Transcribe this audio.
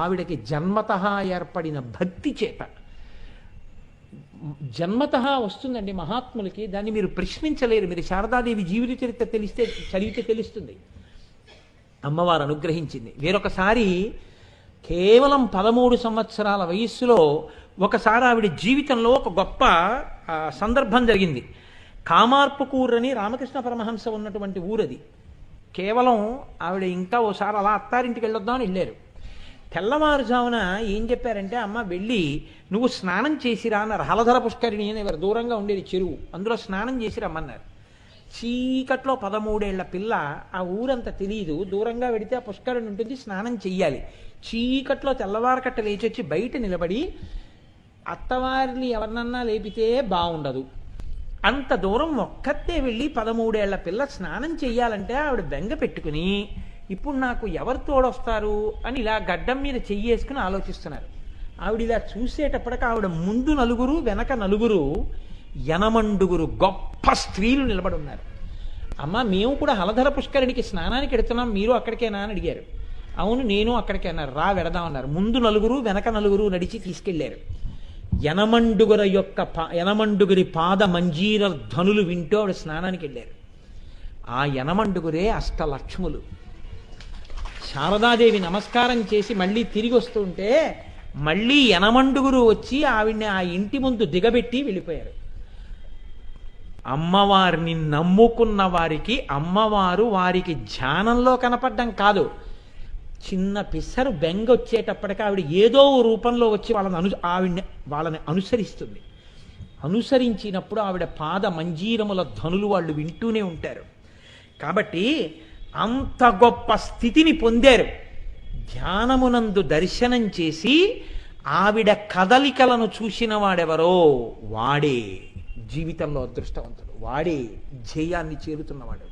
ఆవిడకి జన్మతః ఏర్పడిన భక్తి చేత. జన్మతః వస్తుందండి మహాత్ములకి, దాన్ని మీరు ప్రశ్నించలేరు. మీరు శారదాదేవి జీవిత చరిత్ర చదివితే తెలుస్తుంది. అమ్మవారు అనుగ్రహించింది. వేరొకసారి కేవలం 13 సంవత్సరాల వయస్సులో ఒకసారి ఆవిడ జీవితంలో ఒక గొప్ప సందర్భం జరిగింది. కామార్పుకూర్ అని రామకృష్ణ పరమహంస ఉన్నటువంటి ఊరది. కేవలం ఆవిడ ఇంకా ఓసారి అలా అత్తారింటికి వెళ్ళొద్దామని వెళ్ళారు. తెల్లవారుజామున ఏం చెప్పారంటే, అమ్మ వెళ్ళి నువ్వు స్నానం చేసిరా అన్నారు. హలధర పుష్కరిణి అని ఎవరు దూరంగా ఉండేది చెరువు, అందులో స్నానం చేసి రమ్మన్నారు. చీకట్లో 13 ఏళ్ల పిల్ల, ఆ ఊరంతా తెలియదు, దూరంగా వెడితే ఆ పుష్కరిణి ఉంటుంది, స్నానం చెయ్యాలి. చీకట్లో తెల్లవారకట్ట లేచొచ్చి బయట నిలబడి అత్తవారిని ఎవరినన్నా లేపితే బాగుండదు, అంత దూరం ఒక్కతే వెళ్ళి 13 ఏళ్ల పిల్ల స్నానం చెయ్యాలంటే ఆవిడ బెంగ పెట్టుకుని ఇప్పుడు నాకు ఎవరు తోడొస్తారు అని ఇలా గడ్డం మీద చెయ్యేసుకుని ఆలోచిస్తున్నారు. ఆవిడ ఇలా చూసేటప్పటికి ఆవిడ ముందు నలుగురు వెనక నలుగురు యనమండుగురు గొప్ప స్త్రీలు నిలబడి ఉన్నారు. అమ్మ మేము కూడా హలధర పుష్కరిణికి స్నానానికి వెడుతున్నాం, మీరు అక్కడికేనా అని అడిగారు. అవును నేను అక్కడికే అన్నారు. రా వెడదామన్నారు. ముందు నలుగురు వెనక నలుగురు నడిచి తీసుకెళ్లారు. యనమండుగురి పాద మంజీర ధ్వనులు వింటూ ఆవిడ స్నానానికి వెళ్ళారు. ఆ యనమండుగురే అష్టలక్ష్ములు. శారదాదేవి నమస్కారం చేసి మళ్ళీ తిరిగి వస్తుంటే మళ్ళీ యనమండుగురు వచ్చి ఆవిడ్ని ఆ ఇంటి ముందు దిగబెట్టి వెళ్ళిపోయారు. అమ్మవారిని నమ్ముకున్న వారికి అమ్మవారు వారికి ధ్యానంలో కనపడ్డం కాదు, చిన్న పిసరు బెంగ వచ్చేటప్పటికి ఆవిడ ఏదో రూపంలో వచ్చి వాళ్ళని అనుసరిస్తుంది. అనుసరించినప్పుడు ఆవిడ పాద మంజీరముల ధ్వనులు వాళ్ళు వింటూనే ఉంటారు. కాబట్టి అంత గొప్ప స్థితిని పొందారు. ధ్యానమునందు దర్శనం చేసి ఆవిడ కదలికలను చూసిన వాడెవరో వాడే జీవితంలో అదృష్టవంతుడు, వాడే జయాన్ని చేరుతున్నవాడు.